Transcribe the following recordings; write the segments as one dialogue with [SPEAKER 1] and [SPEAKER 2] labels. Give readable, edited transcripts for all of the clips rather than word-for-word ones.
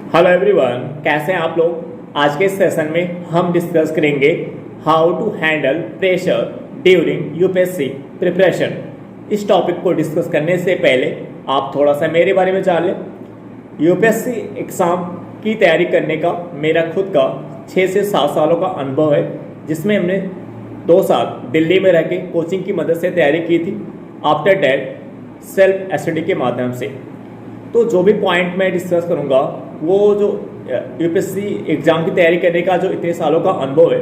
[SPEAKER 1] Hello everyone, कैसे हैं आप लोग। आज के सेशन में हम डिस्कस करेंगे how to handle pressure during UPSC preparation. इस टॉपिक को डिस्कस करने से पहले आप थोड़ा सा मेरे बारे में जान लें। यूपीएससी एग्ज़ाम की तैयारी करने का मेरा खुद का 6 से 7 सालों का अनुभव है, जिसमें हमने 2 साल दिल्ली में रह के कोचिंग की मदद से तैयारी की थी। आफ्टर डैट सेल्फ स्टडी के माध्यम से। तो जो भी पॉइंट मैं डिस्कस करूँगा वो जो यूपीएससी एग्ज़ाम की तैयारी करने का जो इतने सालों का अनुभव है,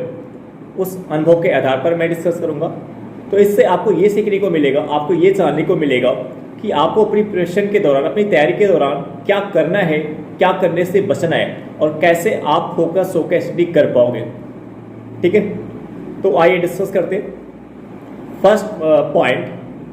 [SPEAKER 1] उस अनुभव के आधार पर मैं डिस्कस करूँगा। तो इससे आपको ये सीखने को मिलेगा, आपको ये जानने को मिलेगा कि आपको अपनी प्रिपरेशन के दौरान, अपनी तैयारी के दौरान क्या करना है, क्या करने से बचना है और कैसे आप फोकस होकर स्टडी कर पाओगे। ठीक है, तो आइए डिस्कस करते हैं। फर्स्ट पॉइंट,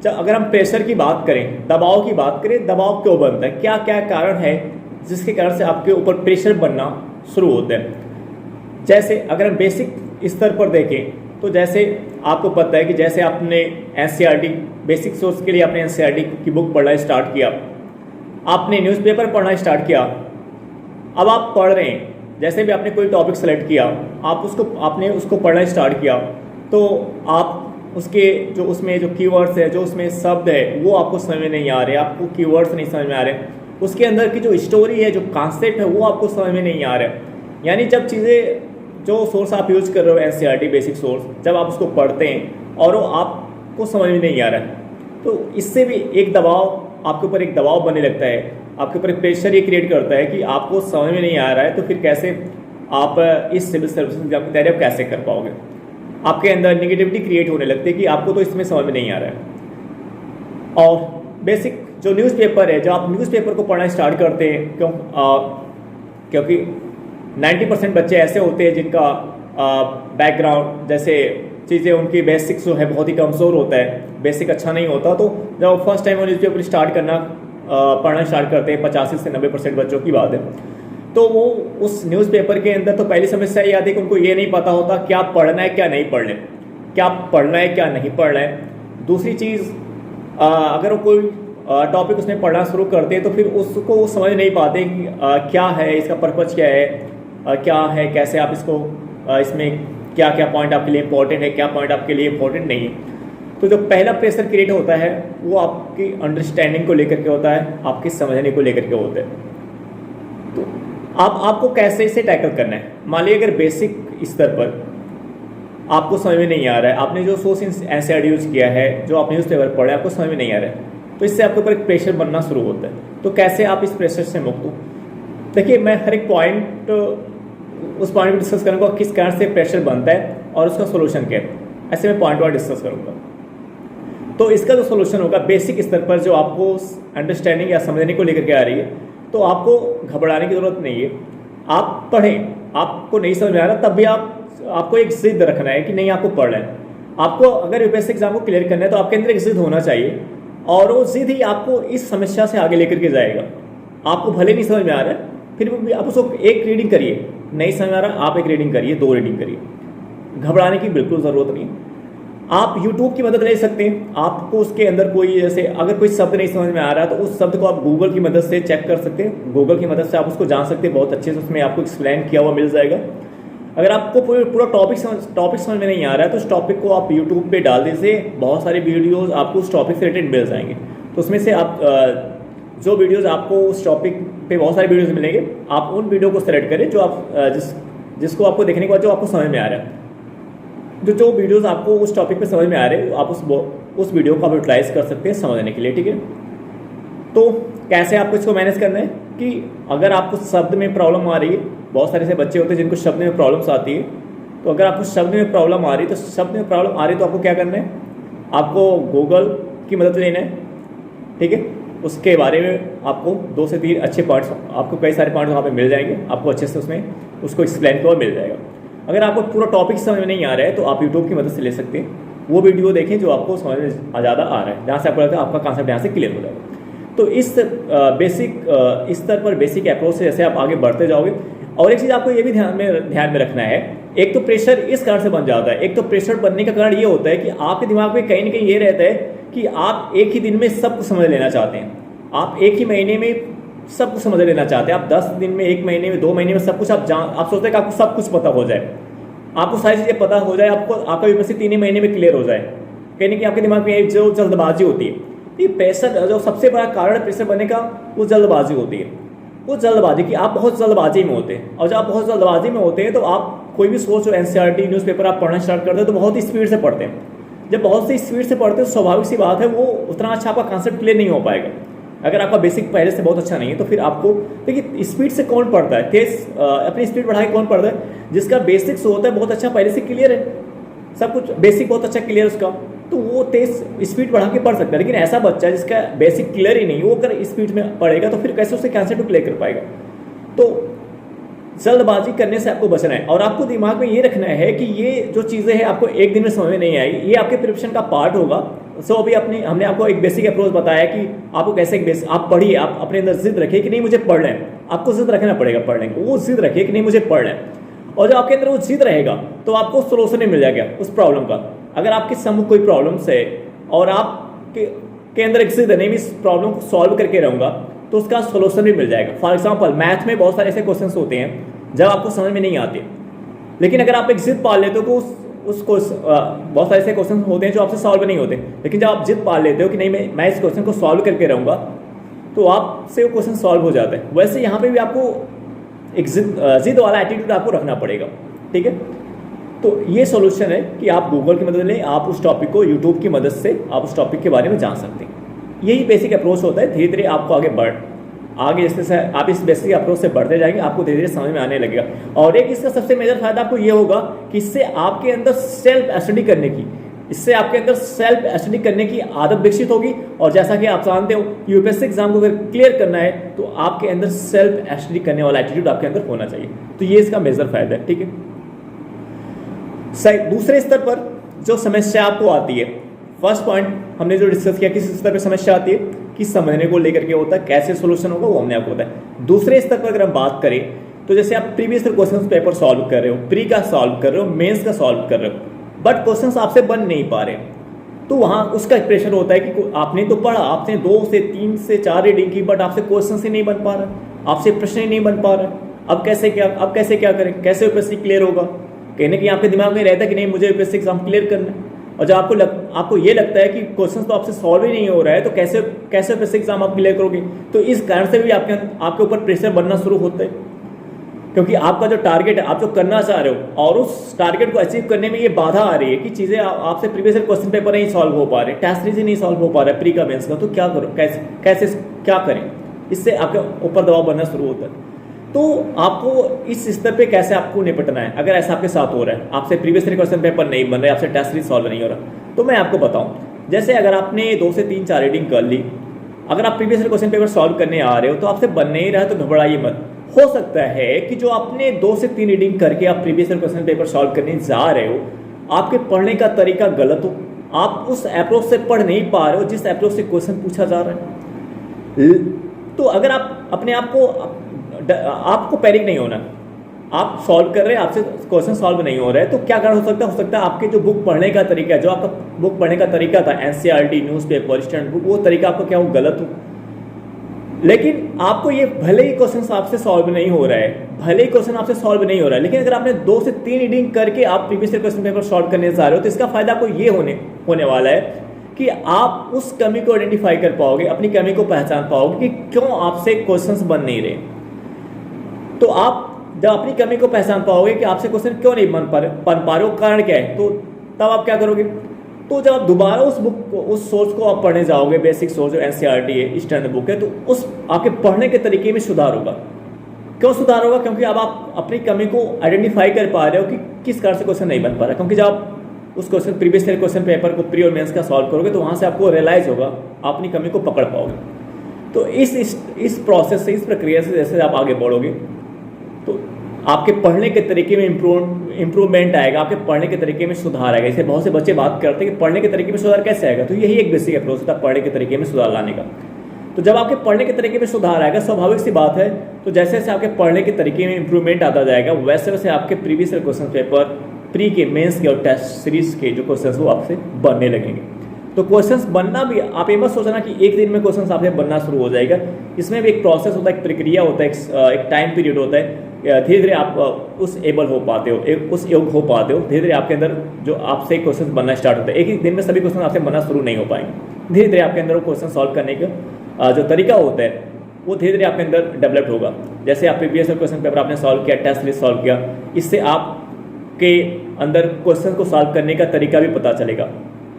[SPEAKER 1] अगर हम प्रेशर की बात करें, दबाव की बात करें, दबाव क्यों बनता है, क्या क्या कारण है जिसके कारण से आपके ऊपर प्रेशर बनना शुरू होता है। जैसे अगर हम बेसिक स्तर पर देखें तो जैसे आपको पता है कि जैसे आपने एनसीईआरटी बेसिक सोर्स के लिए आपने एनसीईआरटी की बुक पढ़ना स्टार्ट किया, आपने न्यूज़पेपर पढ़ना स्टार्ट किया, अब आप पढ़ रहे हैं। जैसे भी आपने कोई टॉपिक सेलेक्ट किया, आपने उसको पढ़ना स्टार्ट किया, तो आप उसके जो उसमें जो कीवर्ड्स है, जो उसमें शब्द है, वो आपको समझ में नहीं आ रहे, आपको कीवर्ड्स नहीं समझ में आ रहे, उसके अंदर की जो स्टोरी है, जो कॉन्सेप्ट है, वो आपको समझ में नहीं आ रहा है। यानी जब चीज़ें, जो सोर्स आप यूज कर रहे हो एनसीईआरटी बेसिक सोर्स, जब आप उसको पढ़ते हैं और वो आपको समझ में नहीं आ रहा है, तो इससे भी एक दबाव, आपके ऊपर एक दबाव बनने लगता है, आपके ऊपर एक प्रेशर ये क्रिएट करता है कि आपको समझ में नहीं आ रहा है, तो फिर कैसे आप इस सिविल सर्विस एग्जाम की तैयारी कैसे कर पाओगे। आपके अंदर निगेटिविटी क्रिएट होने लगती है कि आपको तो इसमें समझ में नहीं आ रहा है। और बेसिक जो न्यूज़पेपर है, जब आप न्यूज़पेपर को पढ़ना स्टार्ट करते हैं, क्योंकि 90% बच्चे ऐसे होते हैं जिनका बैकग्राउंड, जैसे चीज़ें उनकी बेसिक जो है बहुत ही कमज़ोर होता है, बेसिक अच्छा नहीं होता, तो जब फर्स्ट टाइम वो न्यूज़पेपर स्टार्ट करना पढ़ना स्टार्ट करते हैं, 85 से 90% बच्चों की बात है, तो वो उस न्यूज़पेपर के अंदर तो पहली समस्या ये आती है कि उनको ये नहीं पता होता क्या पढ़ना है क्या नहीं पढ़ना है, क्या पढ़ना है क्या नहीं पढ़ना है। दूसरी चीज़, अगर वो कोई टॉपिक उसमें पढ़ना शुरू करते हैं तो फिर उसको समझ नहीं पाते कि क्या है, इसका पर्पज़ क्या है, क्या है, कैसे आप इसको इसमें क्या क्या पॉइंट आपके लिए इंपॉर्टेंट है, क्या पॉइंट आपके लिए इंपॉर्टेंट नहीं है। तो जो पहला प्रेशर क्रिएट होता है वो आपकी अंडरस्टैंडिंग को लेकर के होता है, आपकी समझने को लेकर के होता है। तो आपको कैसे इसे टैकल करना है। मान लीजिए अगर बेसिक स्तर पर आपको समझ में नहीं आ रहा है, आपने जो सोर्स एनसीईआरटी यूज किया है, जो आपने न्यूज़पेपर पढ़ा है, आपको समझ में नहीं आ रहा है, तो इससे आपके ऊपर एक प्रेशर बनना शुरू होता है। तो कैसे आप इस प्रेशर से मुक्त हो। देखिए, मैं हर एक पॉइंट, उस पॉइंट को डिस्कस करूँगा किस कारण से प्रेशर बनता है और उसका सोल्यूशन क्या है, ऐसे मैं पॉइंट वाइज डिस्कस करूँगा। तो इसका जो सोल्यूशन होगा बेसिक स्तर पर, जो आपको अंडरस्टैंडिंग या समझने को लेकर के आ रही है, तो आपको घबराने की ज़रूरत नहीं है। आप पढ़ें, आपको नहीं समझ में आ रहा तब भी आपको एक जिद रखना है कि नहीं, आपको पढ़ना है। आपको अगर यूपीएससी एग्जाम को क्लियर करना है तो आपके अंदर एक जिद होना चाहिए, और वो जिद ही आपको इस समस्या से आगे लेकर के जाएगा। आपको भले नहीं समझ में आ रहा है, फिर भी आप उसको एक रीडिंग करिए, नहीं समझ में आ रहा आप एक रीडिंग करिए, 2 रीडिंग करिए, घबराने की बिल्कुल ज़रूरत नहीं। आप YouTube की मदद ले सकते हैं। आपको उसके अंदर कोई, जैसे अगर कोई शब्द नहीं समझ में आ रहा है तो उस शब्द को आप गूगल की मदद से चेक कर सकते हैं, गूगल की मदद से आप उसको जान सकते हैं बहुत अच्छे से, उसमें आपको एक्सप्लेन किया हुआ मिल जाएगा। अगर आपको पूरा टॉपिक समझ में नहीं आ रहा है तो उस टॉपिक को आप यूट्यूब पे डाल दीजिए, बहुत सारे वीडियोज़ आपको उस टॉपिक से रिलेटेड मिल जाएंगे। तो उसमें से आप जो वीडियोज़ आपको उस टॉपिक पे बहुत सारे वीडियोज़ मिलेंगे, आप उन वीडियो को सेलेक्ट करें जो आप जिसको आपको देखने के बाद जो आपको समझ में आ रहा है। जो वीडियोस आपको उस टॉपिक पे समझ में आ रहे हैं, आप उस वीडियो को आप यूटिलाइज कर सकते हैं समझने के लिए। ठीक है, तो कैसे आपको इसको मैनेज करना है कि अगर आपको शब्द में प्रॉब्लम आ रही है, बहुत सारे ऐसे बच्चे होते हैं जिनको शब्द में प्रॉब्लम्स आती है, तो अगर आपको शब्द में प्रॉब्लम आ रही है, तो शब्द में प्रॉब्लम आ रही है तो आपको क्या करना है, आपको गूगल की मदद लेना है। ठीक है, उसके बारे में आपको 2 से 3 अच्छे पॉइंट्स, आपको कई सारे पॉइंट्स वहाँ पे मिल जाएंगे, आपको अच्छे से उसमें उसको एक्सप्लेन किया मिल जाएगा। अगर आपको पूरा टॉपिक समझ में नहीं आ रहा है तो आप यूट्यूब की मदद से ले सकते हैं, वो वीडियो देखें जो आपको समझ में ज़्यादा आ रहा है, जहाँ से आपको लगता है आपका कॉन्सेप्ट यहाँ से क्लियर हो जाएगा। तो इस बेसिक स्तर पर बेसिक अप्रोच से जैसे आप आगे बढ़ते जाओगे। और एक चीज़ आपको ये भी ध्यान में रखना है, एक तो प्रेशर इस कारण से बन जाता है, एक तो प्रेशर बनने का कारण ये होता है कि आपके दिमाग में कहीं ना कहीं ये रहता है कि आप एक ही दिन में सब कुछ समझ लेना चाहते हैं। आप एक ही महीने में सब कुछ समझ लेना चाहते हैं। आप 10 दिन में, 1 महीने में, 2 महीने में सब कुछ आप सोचते हैं कि आपको सब कुछ पता हो जाए, आपको सारी चीज़ें पता हो जाए, आपको आपका यूपीएससी 3 ही महीने में क्लियर हो जाए। कहीं ना कहीं आपके दिमाग में जो जल्दबाजी होती है, ये प्रेशर, जो सबसे बड़ा कारण प्रेशर बनने का, वो जल्दबाजी होती है। वो जल्दबाजी की, आप बहुत जल्दबाजी में होते हैं, और जब आप बहुत जल्दबाजी में होते हैं तो आप कोई भी सोच, एनसीईआरटी न्यूज़पेपर आप पढ़ना स्टार्ट करते हैं तो बहुत ही स्पीड से पढ़ते हैं। जब बहुत सी स्पीड से पढ़ते हैं तो स्वाभाविक सी बात है वो उतना अच्छा आपका कॉन्सेप्ट क्लियर नहीं हो पाएगा। अगर आपका बेसिक पहले से बहुत अच्छा नहीं है तो फिर आपको, देखिए स्पीड से कौन पढ़ता है, तेज अपनी स्पीड बढ़ा के कौन पढ़ता है, जिसका बेसिक्स होता है बहुत अच्छा पहले से क्लियर है, सब कुछ बेसिक बहुत अच्छा क्लियर उसका, तो वो तेज स्पीड बढ़ा के पढ़ सकता है। लेकिन ऐसा बच्चा जिसका बेसिक क्लियर ही नहीं, वो अगर स्पीड में पढ़ेगा तो फिर कैसे उससे कॉन्सेप्ट क्लियर कर पाएगा। तो जल्दबाजी करने से आपको बचना है, और आपको दिमाग में ये रखना है कि ये जो चीज़ें हैं आपको एक दिन में समझ में नहीं आएगी, ये आपके प्रिपरेशन का पार्ट होगा। सो अभी हमने आपको एक बेसिक अप्रोच बताया कि आपको कैसे आप पढ़िए, आप अपने अंदर जिद रखिए कि नहीं मुझे पढ़ना है, आपको जिद रखना पड़ेगा पढ़ने को, वो जिद रखिए कि नहीं मुझे पढ़ना है, और जब आपके अंदर वो जिद रहेगा तो आपको सोल्यूशन ही मिल जाएगा उस प्रॉब्लम का। अगर आपके सम्मुख कोई प्रॉब्लम्स है और आपके अंदर एक जिद है, नहीं मैं इस प्रॉब्लम को सॉल्व करके रहूँगा, तो उसका सोल्यूशन भी मिल जाएगा। फॉर एग्जाम्पल मैथ में बहुत सारे ऐसे क्वेश्चन होते हैं जब आपको समझ में नहीं आते, लेकिन अगर आप एक जिद पाल लेते हो तो उसको बहुत सारे ऐसे क्वेश्चन होते हैं जो आपसे सॉल्व नहीं होते, लेकिन जब आप जिद पाल लेते हो कि नहीं मैं इस क्वेश्चन को सॉल्व करके रहूँगा, तो आपसे वो क्वेश्चन सॉल्व हो जाता है। वैसे यहाँ पे भी आपको एक जिद वाला एटीट्यूड आपको रखना पड़ेगा, ठीक है। तो ये सॉल्यूशन है कि आप गूगल की मदद लें, आप उस टॉपिक को यूट्यूब की मदद से आप उस टॉपिक के बारे में जान सकते हैं। यही बेसिक अप्रोच होता है। धीरे धीरे आपको आगे जैसे आप इस बेसिक अप्रोच से बढ़ते जाएंगे, आपको धीरे धीरे समझ में आने लगेगा। और एक इसका सबसे मेजर फायदा आपको ये होगा कि इससे आपके अंदर सेल्फ स्टडी करने की आदत विकसित होगी। और जैसा कि आप जानते हो यूपीएससी एग्जाम को अगर क्लियर करना है तो आपके अंदर सेल्फ स्टडी करने वाला एटीट्यूड आपके अंदर होना चाहिए। तो ये इसका मेजर फायदा है, ठीक है। दूसरे स्तर पर जो समस्या आपको आती है, फर्स्ट पॉइंट हमने जो डिस्कस किया, किस स्तर पर समस्या आती है, कि समझने को लेकर के होता है, कैसे सोल्यूशन होगा वो हमने आपको बताया। दूसरे स्तर पर अगर हम बात करें तो जैसे आप प्रीवियस क्वेश्चन पेपर सॉल्व कर रहे हो, प्री का सॉल्व कर रहे हो, मेंस का सॉल्व कर रहे हो, बट क्वेश्चन आपसे बन नहीं पा रहे, तो वहां उसका प्रेशर होता है कि आपने तो पढ़ा, आपने 2 से 3 से 4 रीडिंग की, बट आपसे क्वेश्चन ही नहीं बन पा रहा, आपसे प्रश्न ही नहीं बन पा रहा। अब कैसे क्या करें, कैसे यूपीएससी क्लियर होगा। कहीं ना कहीं आपके दिमाग में रहता है कि नहीं मुझे यूपीएससी एग्जाम क्लियर करना है, और जब आपको ये लगता है कि क्वेश्चन तो आपसे सॉल्व ही नहीं हो रहा है, तो कैसे यूपीएससी एग्जाम आप क्लियर करोगे। तो इस कारण से भी आपके ऊपर प्रेशर बनना शुरू होता है, क्योंकि आपका जो टारगेट है, आप जो करना चाह रहे हो, और उस टारगेट को अचीव करने में ये बाधा आ रही है कि चीज़ें आपसे प्रीवियस क्वेश्चन पेपर नहीं सॉल्व हो पा रहे, टेस्ट सीरीज नहीं सॉल्व हो पा रहा है, प्री का मेंस का, तो क्या करो, कैसे क्या करें। इससे आपके ऊपर दबाव बनना शुरू होता है। तो आपको इस स्तर पे कैसे आपको निपटना है, अगर ऐसा आपके साथ हो रहा है, आपसे प्रीवियस क्वेश्चन पेपर नहीं बन रहे, आपसे टेस्ट सीरीज सॉल्व नहीं हो रहा, तो मैं आपको बताऊं। जैसे अगर आपने 2 से 3 4 रीडिंग कर ली, अगर आप प्रीवियस क्वेश्चन पेपर सॉल्व करने आ रहे हो तो आपसे बन नहीं रहा है, तो घबराइए मत। हो सकता है कि जो आपने 2 से 3 रीडिंग करके आप प्रीवियस क्वेश्चन पेपर सॉल्व करने जा रहे हो, आपके पढ़ने का तरीका गलत हो, आप उस अप्रोच से पढ़ नहीं पा रहे हो जिस अप्रोच से क्वेश्चन पूछा जा रहा है। तो अगर आप अपने आप को, आपको पैनिक नहीं होना, आप सॉल्व कर रहे हैं, आपसे क्वेश्चन सॉल्व नहीं हो रहा है, तो क्या कारण हो सकता है आपके जो बुक पढ़ने का तरीका है, जो आपका बुक पढ़ने का तरीका था, एनसीईआरटी, न्यूज़पेपर, स्टैंडर्ड बुक, वो तरीका आपका क्या हो, गलत हो। लेकिन आपको ये भले ही क्वेश्चन आपसे सॉल्व नहीं हो रहा है, लेकिन अगर आपने 2 से 3 रीडिंग करके आप प्रीवियस क्वेश्चन पेपर सॉल्व करने जा रहे हो, तो इसका फायदा आपको ये होने वाला है कि आप उस कमी को आइडेंटिफाई कर पाओगे, अपनी कमी को पहचान पाओगे कि क्यों आपसे क्वेश्चंस बन नहीं रहे। तो आप जब अपनी कमी को पहचान पाओगे कि आपसे क्वेश्चन क्यों नहीं बन पा रहे हो, कारण क्या है, तो तब आप क्या करोगे। तो जब आप दोबारा उस सोर्स को आप पढ़ने जाओगे, बेसिक सोर्स जो एनसीईआरटी है, स्टैंडर्ड बुक है, तो उस आपके पढ़ने के तरीके में सुधार होगा। क्यों सुधार होगा, क्योंकि अब आप अपनी कमी को आइडेंटिफाई कर पा रहे हो कि किस कारण से क्वेश्चन नहीं बन पा रहा। क्योंकि जब आप उस प्रीवियस क्वेश्चन पेपर को प्री और मेंस का सॉल्व करोगे, तो वहाँ से आपको रियलाइज होगा, आप अपनी कमी को पकड़ पाओगे। तो इस प्रोसेस से, इस प्रक्रिया से जैसे आप आगे बढ़ोगे, तो आपके पढ़ने के तरीके में इम्प्रूवमेंट आएगा, आपके पढ़ने के तरीके में सुधार आएगा। इसे बहुत से बच्चे बात करते हैं कि पढ़ने के तरीके में सुधार कैसे आएगा, तो यही एक बेसिक अप्रोच होता है पढ़ने के तरीके में सुधार लाने का। तो जब आपके पढ़ने के तरीके में सुधार आएगा, स्वाभाविक सी बात है, तो जैसे जैसे आपके पढ़ने के तरीके में इम्प्रूवमेंट आता जाएगा, वैसे वैसे आपके प्रीवियस क्वेश्चन पेपर, प्री के, मेंस के और टेस्ट सीरीज के जो क्वेश्चन वो आपसे बनने लगेंगे। तो क्वेश्चंस बनना भी, आप ये मत सोचना कि एक दिन में क्वेश्चंस आपसे बनना शुरू हो जाएगा। इसमें भी एक प्रोसेस होता है, एक प्रक्रिया होता है, एक टाइम पीरियड होता है। धीरे धीरे आप उस एबल हो पाते हो, उस योग हो पाते हो। धीरे धीरे आपके अंदर जो आपसे क्वेश्चन बनना स्टार्ट होता है। एक ही दिन में सभी क्वेश्चन आपसे बनना शुरू नहीं हो पाएंगे। धीरे धीरे आपके अंदर वो क्वेश्चन सॉल्व करने का जो तरीका होता है वो धीरे धीरे आपके अंदर डेवलप्ड होगा। जैसे आप प्रीवियस क्वेश्चन पेपर आपने सॉल्व किया, टेस्ट सीरीज सॉल्व किया, इससे आपके अंदर क्वेश्चन को सॉल्व करने का तरीका भी पता चलेगा,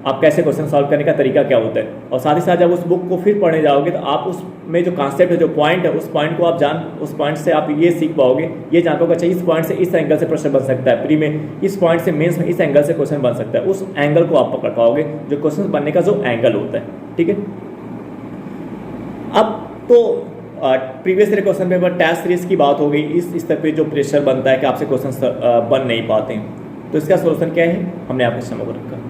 [SPEAKER 1] आप कैसे क्वेश्चन सॉल्व करने का तरीका क्या होता है। और साथ ही साथ जब उस बुक को फिर पढ़ने जाओगे तो आप उसमें जो कॉन्सेप्ट है, जो पॉइंट है, उस पॉइंट को आप उस पॉइंट से आप ये सीख पाओगे, ये जान पाओगे अच्छा इस पॉइंट से इस एंगल से प्रश्न बन सकता है, प्री में इस पॉइंट से मेंस में इस एंगल से क्वेश्चन बन सकता है। उस एंगल को आप पकड़ पाओगे, जो क्वेश्चन बनने का जो एंगल होता है। ठीक है, अब तो previous year question paper test series की बात हो गई। इस स्तर पे जो प्रेशर बनता है कि आपसे क्वेश्चन बन नहीं पाते हैं, तो इसका सोल्यूशन क्या है, हमने आपके सामने रखा।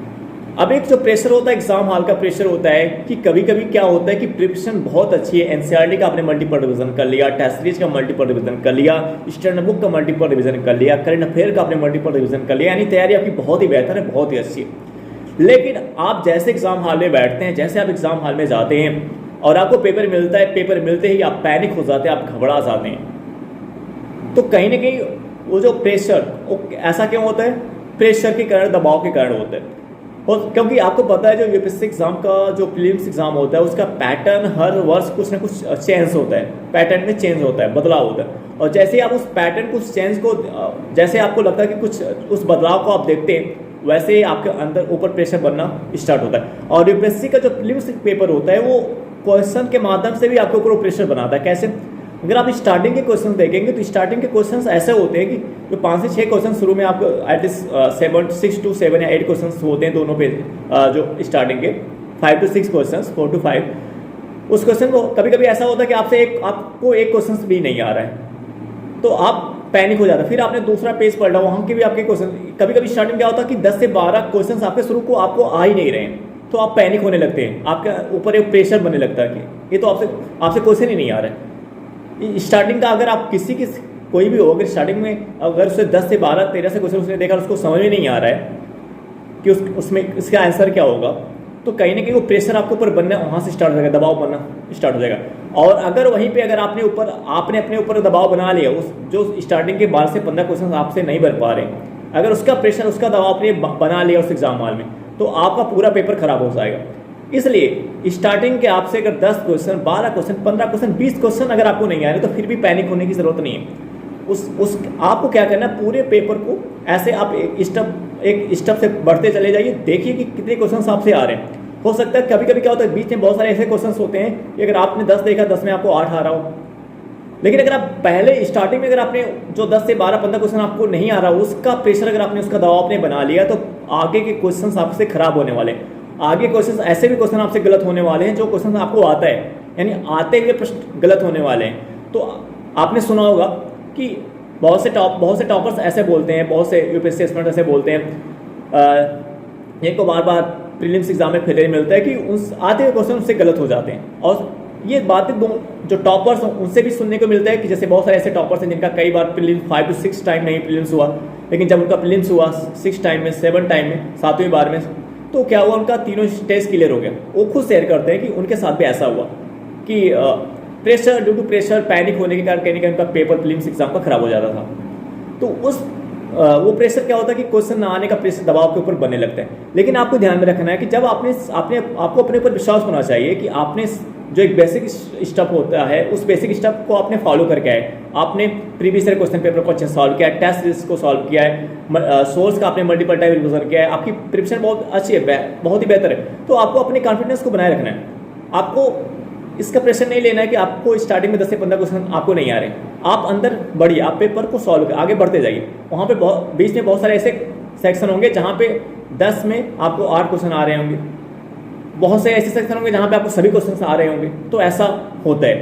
[SPEAKER 1] अब एक जो प्रेशर होता है, एग्जाम हॉल का प्रेशर होता है कि कभी कभी क्या होता है कि प्रिपरेशन बहुत अच्छी है, एनसीईआरटी का आपने मल्टीपल रिवीजन कर लिया, टेस्ट सीरीज का मल्टीपल रिवीजन कर लिया, स्टैंडर्ड बुक का मल्टीपल रिवीजन कर लिया, करंट अफेयर का आपने मल्टीपल रिवीजन कर लिया, यानी तैयारी आपकी बहुत ही बेहतर है, बहुत ही अच्छी है। लेकिन आप जैसे एग्जाम हॉल में बैठते हैं, जैसे आप एग्जाम हॉल में जाते हैं और आपको पेपर मिलता है, पेपर मिलते ही आप पैनिक हो जाते हैं, आप घबरा जाते हैं। तो कहीं ना कहीं वो जो प्रेशर, ऐसा क्यों होता है, प्रेशर के कारण, दबाव के कारण होता है। और क्योंकि आपको पता है जो यूपीएससी एग्जाम का जो प्रीलिम्स एग्जाम होता है उसका पैटर्न हर वर्ष कुछ ना कुछ चेंज होता है, पैटर्न में चेंज होता है, बदलाव होता है। और जैसे आप उस पैटर्न कुछ चेंज को, जैसे आपको लगता है कि कुछ उस बदलाव को आप देखते हैं, वैसे ही आपके अंदर ऊपर प्रेशर बनना स्टार्ट होता है। और यूपीएससी का जो प्रीलिम्स पेपर होता है वो क्वेश्चन के माध्यम से भी आपके ऊपर प्रेशर बनाता है। कैसे, अगर आप स्टार्टिंग के क्वेश्चन देखेंगे तो स्टार्टिंग के क्वेश्चंस ऐसे होते हैं कि जो 5 से 6 क्वेश्चन शुरू में आपको एटलीस्ट 6 to 7 या 8 क्वेश्चन होते हैं दोनों पे, जो स्टार्टिंग के 5 to 6 क्वेश्चन, 4 to 5, उस क्वेश्चन को कभी कभी ऐसा होता है कि आपको एक क्वेश्चन भी नहीं आ रहा है, तो आप पैनिक हो जाता है। फिर आपने दूसरा पेज पढ़ा, वहाँ के भी आपके क्वेश्चन, कभी कभी स्टार्टिंग क्या होता है कि 10 से 12 क्वेश्चन आपके शुरू को आपको आ ही नहीं रहे हैं, तो आप पैनिक होने लगते हैं, आपके ऊपर एक प्रेशर बनने लगता है कि ये तो आपसे क्वेश्चन ही नहीं आ रहा है। स्टार्टिंग का अगर आप कोई भी हो, अगर स्टार्टिंग में अगर उससे 10 से 12 13 से क्वेश्चन उसने देखा, उसको समझ में नहीं आ रहा है कि उसमें इसका आंसर क्या होगा, तो कहीं ना कहीं वो प्रेशर आपके ऊपर बनना वहाँ से स्टार्ट हो जाएगा, दबाव बनना स्टार्ट हो जाएगा। और अगर वहीं पे अगर आपने अपने ऊपर दबाव बना लिया, उस जो स्टार्टिंग के 12 से 15 क्वेश्चन आपसे नहीं बन पा रहे, अगर उसका प्रेशर, उसका दबाव आपने बना लिया उस एग्जाम हॉल में, तो आपका पूरा पेपर खराब हो जाएगा। इसलिए स्टार्टिंग के आपसे अगर 10 क्वेश्चन, 12 क्वेश्चन, 15 क्वेश्चन, 20 क्वेश्चन अगर आपको नहीं आ रहे, तो फिर भी पैनिक होने की जरूरत नहीं है। आपको क्या करना है, पूरे पेपर को ऐसे आप एक स्टेप से बढ़ते चले जाइए, देखिए कि कितने क्वेश्चन आपसे आ रहे हैं। हो सकता है कभी कभी क्या होता है, बीच में बहुत सारे ऐसे क्वेश्चन होते हैं कि अगर आपने 10 देखा, 10 में आपको 8 आ रहा हो, लेकिन अगर आप पहले स्टार्टिंग में अगर आपने जो 10 से 12 15 क्वेश्चन आपको नहीं आ रहा, उसका प्रेशर अगर आपने, उसका दबाव आपने बना लिया, तो आगे के क्वेश्चन आपसे खराब होने वाले। आगे क्वेश्चन ऐसे भी क्वेश्चन आपसे गलत होने वाले हैं जो क्वेश्चन आपको आता है, यानी आते हुए प्रश्न गलत होने वाले हैं। तो आपने सुना होगा कि बहुत से टॉपर्स ऐसे बोलते हैं, बहुत से यूपीएससी एस्पिरेंट ऐसे बोलते हैं, इनको बार बार प्रीलिम्स एग्जाम में फेलियर मिलता है कि उस आते हुए क्वेश्चन उससे गलत हो जाते हैं। और ये बातें जो टॉपर्स हैं उनसे भी सुनने को मिलता है कि जैसे बहुत सारे ऐसे टॉपर्स हैं जिनका कई बार प्रीलिम्स 5 to 6 टाइम नहीं प्रीलिम्स हुआ, लेकिन जब उनका प्रीलिम्स हुआ 6 टाइम में, 7 टाइम में, 7वीं बार में, तो क्या हुआ, उनका तीनों टेस्ट क्लियर हो गया। वो खुद शेयर करते हैं कि उनके साथ भी ऐसा हुआ कि pressure, due to pressure, panic होने के कारण कहीं ना कहीं उनका पेपर प्रीलिम्स एग्जाम का खराब हो जाता था। तो वो प्रेशर क्या होता है कि क्वेश्चन ना आने का प्रेशर दबाव के ऊपर बनने लगता है। लेकिन आपको ध्यान में रखना है कि जब आपको अपने ऊपर विश्वास होना चाहिए कि आपने जो एक बेसिक स्टेप होता है, उस बेसिक स्टेप को आपने फॉलो करके आए। आपने प्रीवियस ईयर क्वेश्चन पेपर को अच्छे सॉल्व किया है, टेस्ट सीरीज को सॉल्व किया है, सोर्स का आपने मल्टीपल टाइम रिविजन किया है, आपकी प्रिपरेशन बहुत अच्छी है, बहुत ही बेहतर है। तो आपको अपने कॉन्फिडेंस को बनाए रखना है। आपको इसका प्रेशर नहीं लेना है कि आपको स्टार्टिंग में 10 से 15 क्वेश्चन आपको नहीं आ रहे, आप अंदर बढ़िए, आप पेपर को सॉल्व आगे बढ़ते जाइए। वहाँ पे बीच में बहुत सारे ऐसे सेक्शन होंगे जहाँ पे 10 में आपको 8 क्वेश्चन आ रहे होंगे, बहुत से ऐसे सेक्शन होंगे जहाँ पे आपको सभी क्वेश्चन आ रहे होंगे। तो ऐसा होता है।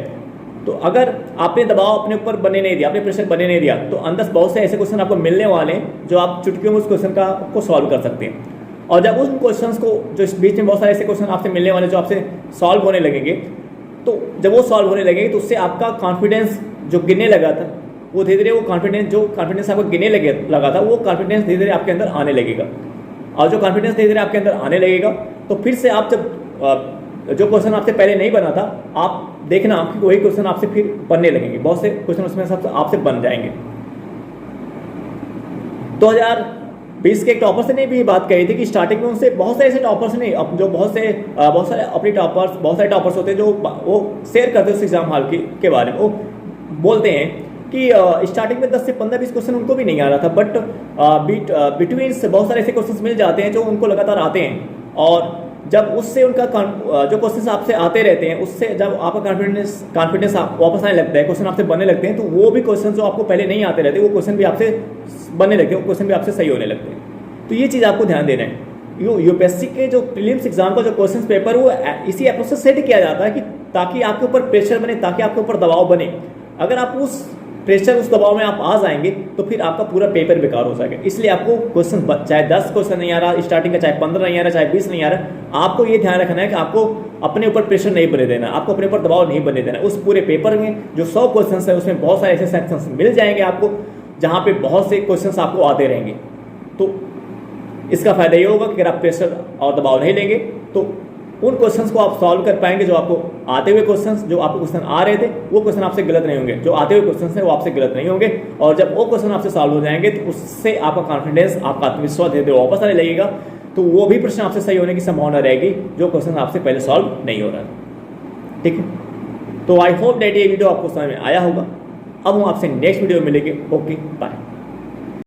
[SPEAKER 1] तो अगर आपने दबाव अपने ऊपर बनने नहीं दिया, आपने प्रेशर बनने नहीं दिया, तो अंदर बहुत से ऐसे क्वेश्चन आपको मिलने वाले हैं जो आप चुटकियों में उस क्वेश्चन को सॉल्व कर सकते हैं। और जब उन क्वेश्चंस को, जो इस बीच में बहुत सारे ऐसे क्वेश्चन आपसे मिलने वाले जो आपसे सॉल्व होने लगेंगे, तो जब वो सॉल्व होने लगेंगे तो उससे आपका कॉन्फिडेंस जो गिरने लगा था, वो धीरे धीरे वो कॉन्फिडेंस आपको गिरने लगा था, वो कॉन्फिडेंस धीरे धीरे आपके अंदर आने लगेगा। और जो कॉन्फिडेंस धीरे धीरे आपके अंदर आने लगेगा, तो फिर से आप जब जो क्वेश्चन आपसे पहले नहीं बना था, आप देखना कि वही क्वेश्चन आपसे फिर बनने लगेंगे, बहुत से क्वेश्चन उसमें सब आपसे बन जाएंगे। 2020 के एक टॉपर से ने भी बात कही थी कि स्टार्टिंग में उनसे बहुत सारे ऐसे टॉपर्स ने जो बहुत सारे अपने टॉपर्स, बहुत सारे टॉपर्स होते हैं जो वो शेयर करते हैं उस एग्जाम हॉल के बारे में। वो बोलते हैं कि स्टार्टिंग में 10 से 15-20 क्वेश्चन उनको भी नहीं आ रहा था, बट बिटवीन बहुत सारे ऐसे क्वेश्चन मिल जाते हैं जो उनको लगातार आते हैं, और जब उससे उनका जो क्वेश्चन आपसे आते रहते हैं उससे जब आपका कॉन्फिडेंस वापस आने लगता है, क्वेश्चन आपसे बनने लगते हैं, तो वो भी क्वेश्चन जो आपको पहले नहीं आते रहते वो क्वेश्चन भी आपसे बनने लगते हैं, वो क्वेश्चन भी आपसे सही होने लगते हैं। तो ये चीज़ आपको ध्यान देना है। यूपीएससी के जो प्रीलिम्स एग्जाम का जो क्वेश्चन पेपर वो इसी अप्रोच से सेट किया जाता है कि ताकि आपके ऊपर प्रेशर बने, ताकि आपके ऊपर दबाव बने। अगर आप उस प्रेशर, उस दबाव में आप आ जाएंगे तो फिर आपका पूरा पेपर बेकार हो जाएगा। इसलिए आपको क्वेश्चन चाहे 10 क्वेश्चन नहीं आ रहा स्टार्टिंग का, चाहे 15 नहीं आ रहा, चाहे 20 नहीं आ रहा, आपको ये ध्यान रखना है कि आपको अपने ऊपर प्रेशर नहीं बने देना, आपको अपने ऊपर दबाव नहीं बने देना। उस पूरे पेपर में जो 100 क्वेश्चन है उसमें बहुत सारे ऐसे सेक्शंस मिल जाएंगे आपको जहाँ पे बहुत से क्वेश्चन आपको आते रहेंगे। तो इसका फायदा ये होगा कि अगर आप प्रेशर और दबाव नहीं लेंगे तो उन क्वेश्चंस को आप सॉल्व कर पाएंगे। जो आपको आते हुए क्वेश्चंस, जो आपको क्वेश्चन आ रहे थे वो क्वेश्चन आपसे गलत नहीं होंगे, जो आते हुए क्वेश्चन हैं वो आपसे गलत नहीं होंगे, और जब वो क्वेश्चन आपसे सॉल्व हो जाएंगे तो उससे आपका कॉन्फिडेंस, आपका आत्मविश्वास धीरे धीरे वापस आने लगेगा। तो वो भी प्रश्न आपसे सही होने की संभावना रहेगी जो क्वेश्चन आपसे पहले सॉल्व नहीं हो रहा था। ठीक है, तो आई होप दैट ये वीडियो आपको समझ में आया होगा। अब हम आपसे नेक्स्ट वीडियो में मिलेंगे। Okay, bye.